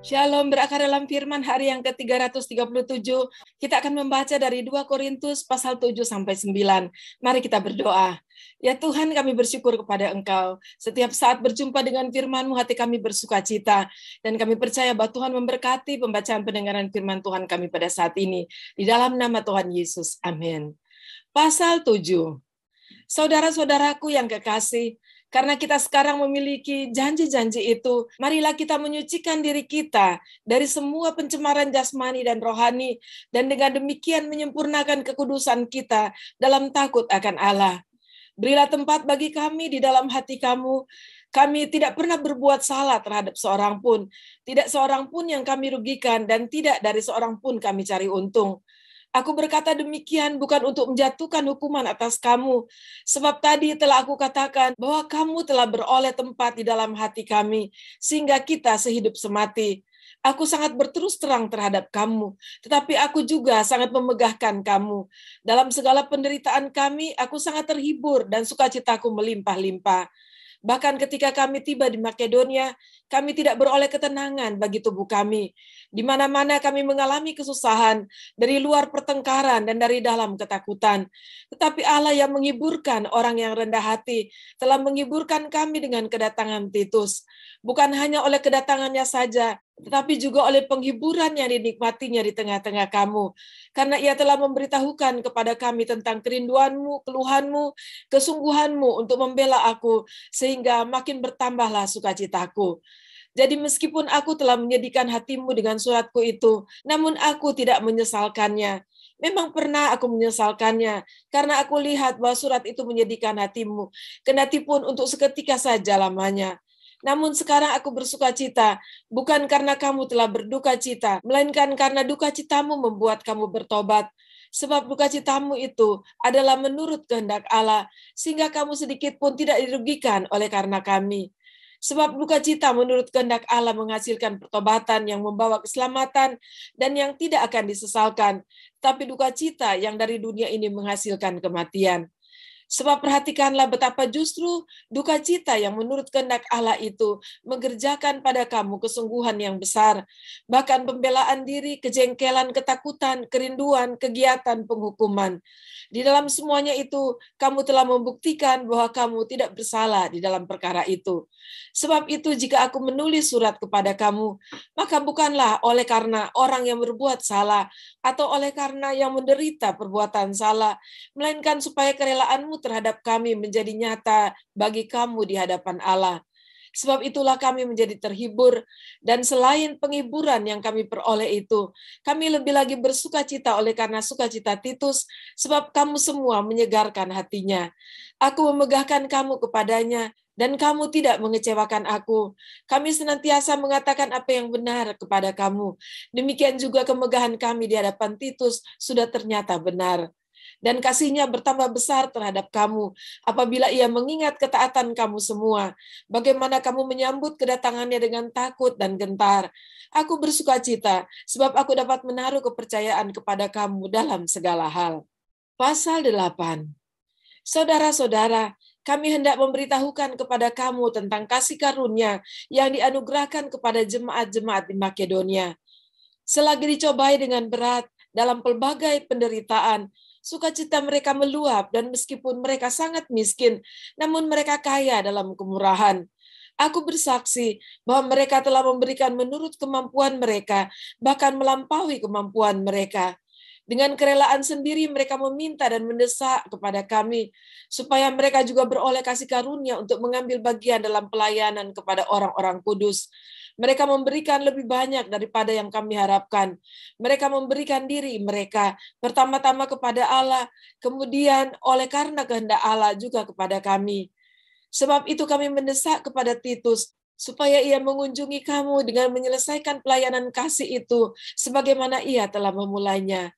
Shalom, berakar dalam firman hari yang ke-337. Kita akan membaca dari 2 Korintus pasal 7-9. Mari kita berdoa. Ya Tuhan, kami bersyukur kepada Engkau. Setiap saat berjumpa dengan firman-Mu, hati kami bersuka cita. Dan kami percaya bahwa Tuhan memberkati pembacaan pendengaran firman Tuhan kami pada saat ini. Di dalam nama Tuhan Yesus. Amin. Pasal 7. Saudara-saudaraku yang kekasih, karena kita sekarang memiliki janji-janji itu, marilah kita menyucikan diri kita dari semua pencemaran jasmani dan rohani, dan dengan demikian menyempurnakan kekudusan kita dalam takut akan Allah. Berilah tempat bagi kami di dalam hati kamu. Kami tidak pernah berbuat salah terhadap seorang pun. Tidak seorang pun yang kami rugikan, dan tidak dari seorang pun kami cari untung. Aku berkata demikian bukan untuk menjatuhkan hukuman atas kamu, sebab tadi telah aku katakan bahwa kamu telah beroleh tempat di dalam hati kami, sehingga kita sehidup semati. Aku sangat berterus terang terhadap kamu, tetapi aku juga sangat memegahkan kamu. Dalam segala penderitaan kami, aku sangat terhibur dan sukacitaku melimpah-limpah. Bahkan ketika kami tiba di Makedonia, kami tidak beroleh ketenangan bagi tubuh kami. Di mana-mana kami mengalami kesusahan, dari luar pertengkaran dan dari dalam ketakutan. Tetapi Allah yang menghiburkan orang yang rendah hati, telah menghiburkan kami dengan kedatangan Titus. Bukan hanya oleh kedatangannya saja, tetapi juga oleh penghiburan yang dinikmatinya di tengah-tengah kamu. Karena ia telah memberitahukan kepada kami tentang kerinduanmu, keluhanmu, kesungguhanmu untuk membela aku, sehingga makin bertambahlah sukacitaku. Jadi meskipun aku telah menyedihkan hatimu dengan suratku itu, namun aku tidak menyesalkannya. Memang pernah aku menyesalkannya, karena aku lihat bahwa surat itu menyedihkan hatimu, kendatipun untuk seketika saja lamanya. Namun sekarang aku bersuka cita, bukan karena kamu telah berduka cita, melainkan karena duka citamu membuat kamu bertobat. Sebab duka citamu itu adalah menurut kehendak Allah, sehingga kamu sedikit pun tidak dirugikan oleh karena kami. Sebab duka cita menurut kehendak Allah menghasilkan pertobatan yang membawa keselamatan dan yang tidak akan disesalkan, tapi duka cita yang dari dunia ini menghasilkan kematian. Sebab perhatikanlah betapa justru duka cita yang menurut kehendak Allah itu mengerjakan pada kamu kesungguhan yang besar, bahkan pembelaan diri, kejengkelan, ketakutan, kerinduan, kegiatan, penghukuman. Di dalam semuanya itu, kamu telah membuktikan bahwa kamu tidak bersalah di dalam perkara itu. Sebab itu, jika aku menulis surat kepada kamu, maka bukanlah oleh karena orang yang berbuat salah, atau oleh karena yang menderita perbuatan salah, melainkan supaya kerelaanmu terhadap kami menjadi nyata bagi kamu di hadapan Allah. Sebab itulah kami menjadi terhibur, dan selain penghiburan yang kami peroleh itu, kami lebih lagi bersuka cita oleh karena sukacita Titus, sebab kamu semua menyegarkan hatinya. Aku memegahkan kamu kepadanya, dan kamu tidak mengecewakan aku. Kami senantiasa mengatakan apa yang benar kepada kamu. Demikian juga kemegahan kami di hadapan Titus sudah ternyata benar. Dan kasihnya bertambah besar terhadap kamu, apabila ia mengingat ketaatan kamu semua, bagaimana kamu menyambut kedatangannya dengan takut dan gentar. Aku bersuka cita, sebab aku dapat menaruh kepercayaan kepada kamu dalam segala hal. Pasal 8. Saudara-saudara, kami hendak memberitahukan kepada kamu tentang kasih karunia yang dianugerahkan kepada jemaat-jemaat di Makedonia. Selagi dicobai dengan berat dalam pelbagai penderitaan, sukacita mereka meluap, dan meskipun mereka sangat miskin, namun mereka kaya dalam kemurahan. Aku bersaksi bahwa mereka telah memberikan menurut kemampuan mereka, bahkan melampaui kemampuan mereka. Dengan kerelaan sendiri mereka meminta dan mendesak kepada kami, supaya mereka juga beroleh kasih karunia untuk mengambil bagian dalam pelayanan kepada orang-orang kudus. Mereka memberikan lebih banyak daripada yang kami harapkan. Mereka memberikan diri mereka pertama-tama kepada Allah, kemudian oleh karena kehendak Allah juga kepada kami. Sebab itu kami mendesak kepada Titus, supaya ia mengunjungi kamu dengan menyelesaikan pelayanan kasih itu, sebagaimana ia telah memulainya.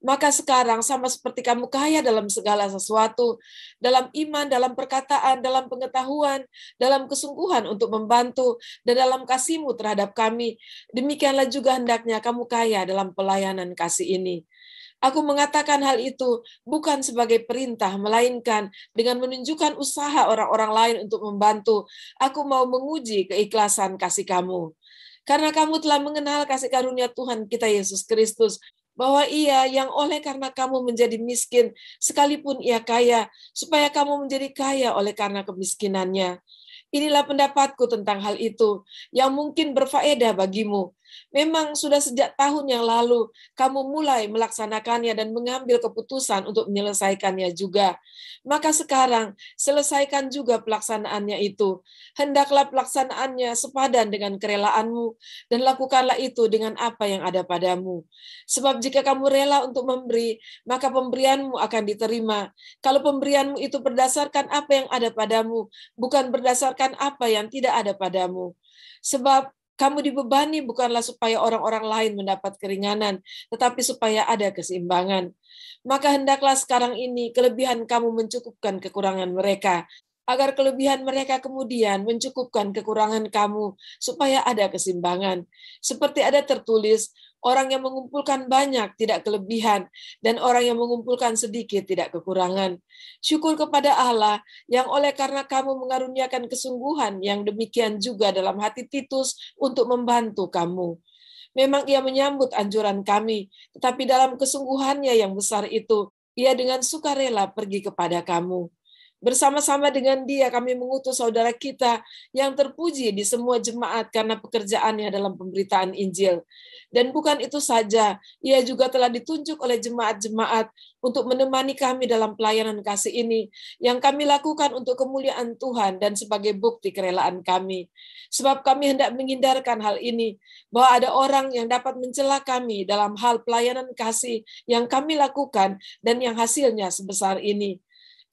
Maka sekarang sama seperti kamu kaya dalam segala sesuatu, dalam iman, dalam perkataan, dalam pengetahuan, dalam kesungguhan untuk membantu, dan dalam kasihmu terhadap kami, demikianlah juga hendaknya kamu kaya dalam pelayanan kasih ini. Aku mengatakan hal itu bukan sebagai perintah, melainkan dengan menunjukkan usaha orang-orang lain untuk membantu. Aku mau menguji keikhlasan kasih kamu. Karena kamu telah mengenal kasih karunia Tuhan kita Yesus Kristus, bahwa Ia yang oleh karena kamu menjadi miskin, sekalipun Ia kaya, supaya kamu menjadi kaya oleh karena kemiskinannya. Inilah pendapatku tentang hal itu, yang mungkin berfaedah bagimu. Memang sudah sejak tahun yang lalu, kamu mulai melaksanakannya dan mengambil keputusan untuk menyelesaikannya juga. Maka sekarang, selesaikan juga pelaksanaannya itu. Hendaklah pelaksanaannya sepadan dengan kerelaanmu, dan lakukanlah itu dengan apa yang ada padamu. Sebab jika kamu rela untuk memberi, maka pemberianmu akan diterima. Kalau pemberianmu itu berdasarkan apa yang ada padamu, bukan berdasarkan apa yang tidak ada padamu. Sebab kamu dibebani bukanlah supaya orang-orang lain mendapat keringanan, tetapi supaya ada keseimbangan. Maka hendaklah sekarang ini kelebihan kamu mencukupkan kekurangan mereka, agar kelebihan mereka kemudian mencukupkan kekurangan kamu, supaya ada keseimbangan. Seperti ada tertulis, orang yang mengumpulkan banyak tidak kelebihan, dan orang yang mengumpulkan sedikit tidak kekurangan. Syukur kepada Allah yang oleh karena kamu mengaruniakan kesungguhan yang demikian juga dalam hati Titus untuk membantu kamu. Memang ia menyambut anjuran kami, tetapi dalam kesungguhannya yang besar itu, ia dengan sukarela pergi kepada kamu. Bersama-sama dengan dia kami mengutus saudara kita yang terpuji di semua jemaat karena pekerjaannya dalam pemberitaan Injil. Dan bukan itu saja, ia juga telah ditunjuk oleh jemaat-jemaat untuk menemani kami dalam pelayanan kasih ini yang kami lakukan untuk kemuliaan Tuhan dan sebagai bukti kerelaan kami. Sebab kami hendak menghindarkan hal ini, bahwa ada orang yang dapat mencela kami dalam hal pelayanan kasih yang kami lakukan dan yang hasilnya sebesar ini.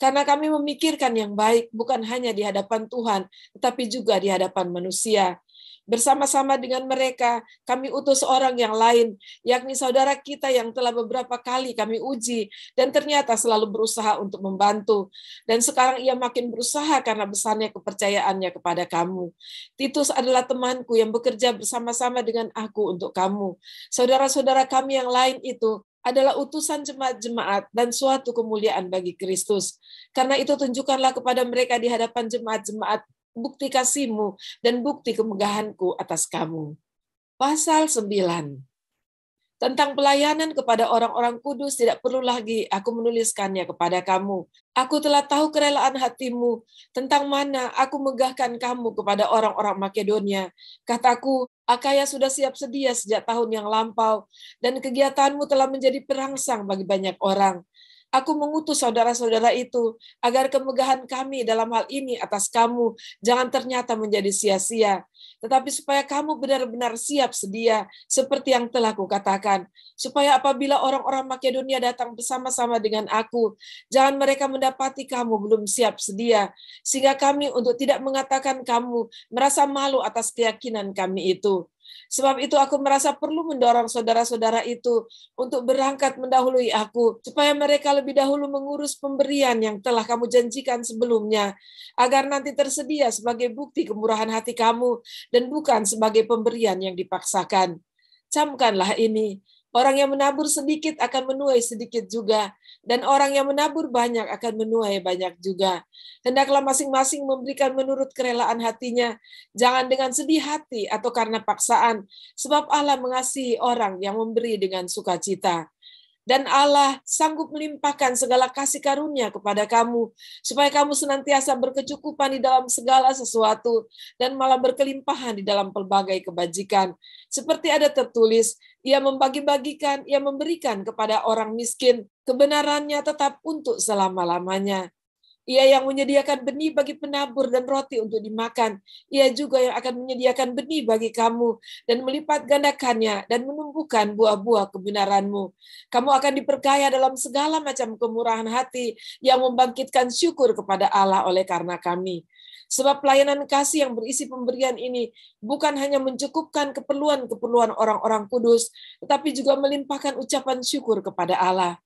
Karena kami memikirkan yang baik bukan hanya di hadapan Tuhan, tetapi juga di hadapan manusia. Bersama-sama dengan mereka, kami utus orang yang lain, yakni saudara kita yang telah beberapa kali kami uji, dan ternyata selalu berusaha untuk membantu. Dan sekarang ia makin berusaha karena besarnya kepercayaannya kepada kamu. Titus adalah temanku yang bekerja bersama-sama dengan aku untuk kamu. Saudara-saudara kami yang lain itu adalah utusan jemaat-jemaat dan suatu kemuliaan bagi Kristus. Karena itu tunjukkanlah kepada mereka di hadapan jemaat-jemaat bukti kasih-Mu dan bukti kemegahan-Ku atas kamu. Pasal 9. Tentang pelayanan kepada orang-orang kudus tidak perlu lagi aku menuliskannya kepada kamu. Aku telah tahu kerelaan hatimu, tentang mana aku megahkan kamu kepada orang-orang Makedonia. Kataku, Akaya sudah siap sedia sejak tahun yang lampau, dan kegiatanmu telah menjadi perangsang bagi banyak orang. Aku mengutus saudara-saudara itu, agar kemegahan kami dalam hal ini atas kamu jangan ternyata menjadi sia-sia, tetapi supaya kamu benar-benar siap sedia, seperti yang telah kukatakan, supaya apabila orang-orang Makedonia datang bersama-sama dengan aku, jangan mereka mendapati kamu belum siap sedia, sehingga kami untuk tidak mengatakan kamu merasa malu atas keyakinan kami itu. Sebab itu aku merasa perlu mendorong saudara-saudara itu untuk berangkat mendahului aku, supaya mereka lebih dahulu mengurus pemberian yang telah kamu janjikan sebelumnya, agar nanti tersedia sebagai bukti kemurahan hati kamu, dan bukan sebagai pemberian yang dipaksakan. Camkanlah ini, orang yang menabur sedikit akan menuai sedikit juga, dan orang yang menabur banyak akan menuai banyak juga. Hendaklah masing-masing memberikan menurut kerelaan hatinya, jangan dengan sedih hati atau karena paksaan, sebab Allah mengasihi orang yang memberi dengan sukacita. Dan Allah sanggup melimpahkan segala kasih karunia kepada kamu, supaya kamu senantiasa berkecukupan di dalam segala sesuatu, dan malah berkelimpahan di dalam pelbagai kebajikan. Seperti ada tertulis, ia membagi-bagikan, ia memberikan kepada orang miskin, kebenarannya tetap untuk selama-lamanya. Ia yang menyediakan benih bagi penabur dan roti untuk dimakan. Ia juga yang akan menyediakan benih bagi kamu dan melipat gandakannya dan menumbuhkan buah-buah kebenaranmu. Kamu akan diperkaya dalam segala macam kemurahan hati yang membangkitkan syukur kepada Allah oleh karena kami. Sebab pelayanan kasih yang berisi pemberian ini bukan hanya mencukupkan keperluan-keperluan orang-orang kudus, tetapi juga melimpahkan ucapan syukur kepada Allah.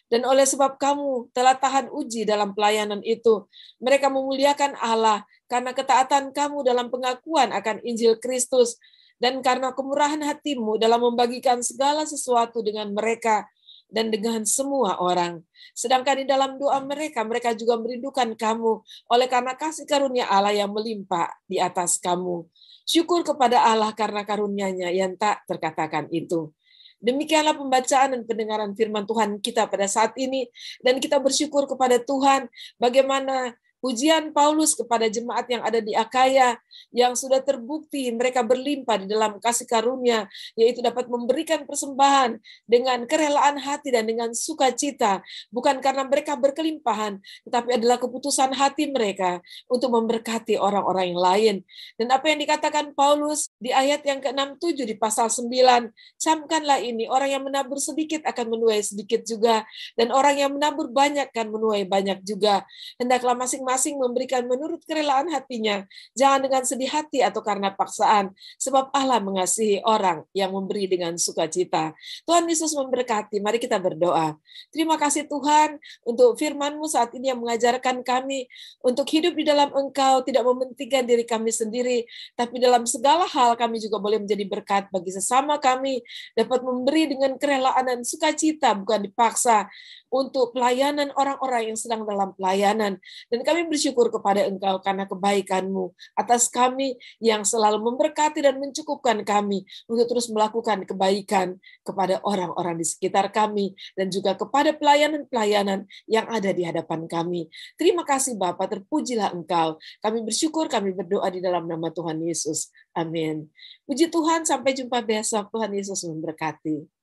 Dan oleh sebab kamu telah tahan uji dalam pelayanan itu, mereka memuliakan Allah karena ketaatan kamu dalam pengakuan akan Injil Kristus, dan karena kemurahan hatimu dalam membagikan segala sesuatu dengan mereka. dan dengan semua orang. Sedangkan di dalam doa mereka, mereka juga merindukan kamu oleh karena kasih karunia Allah yang melimpah di atas kamu. Syukur kepada Allah karena karunia-Nya yang tak terkatakan itu. Demikianlah pembacaan dan pendengaran firman Tuhan kita pada saat ini. Dan kita bersyukur kepada Tuhan bagaimana pujian Paulus kepada jemaat yang ada di Akaya yang sudah terbukti mereka berlimpah di dalam kasih karunia, yaitu dapat memberikan persembahan dengan kerelaan hati dan dengan sukacita, bukan karena mereka berkelimpahan, tetapi adalah keputusan hati mereka untuk memberkati orang-orang yang lain. Dan apa yang dikatakan Paulus di ayat yang ke-67 di pasal 9, camkanlah ini, orang yang menabur sedikit akan menuai sedikit juga, dan orang yang menabur banyak akan menuai banyak juga. Hendaklah masing-masing memberikan menurut kerelaan hatinya, jangan dengan sedih hati atau karena paksaan, sebab Allah mengasihi orang yang memberi dengan sukacita. Tuhan Yesus memberkati, mari kita berdoa. Terima kasih Tuhan untuk firman-Mu saat ini yang mengajarkan kami untuk hidup di dalam Engkau, tidak mementingkan diri kami sendiri, tapi dalam segala hal kami juga boleh menjadi berkat bagi sesama kami, dapat memberi dengan kerelaan dan sukacita, bukan dipaksa, untuk pelayanan orang-orang yang sedang dalam pelayanan. Dan kami bersyukur kepada Engkau karena kebaikan-Mu atas kami yang selalu memberkati dan mencukupkan kami untuk terus melakukan kebaikan kepada orang-orang di sekitar kami dan juga kepada pelayanan-pelayanan yang ada di hadapan kami. Terima kasih Bapa, terpujilah Engkau. Kami bersyukur, kami berdoa di dalam nama Tuhan Yesus. Amin. Puji Tuhan, sampai jumpa besok. Tuhan Yesus memberkati.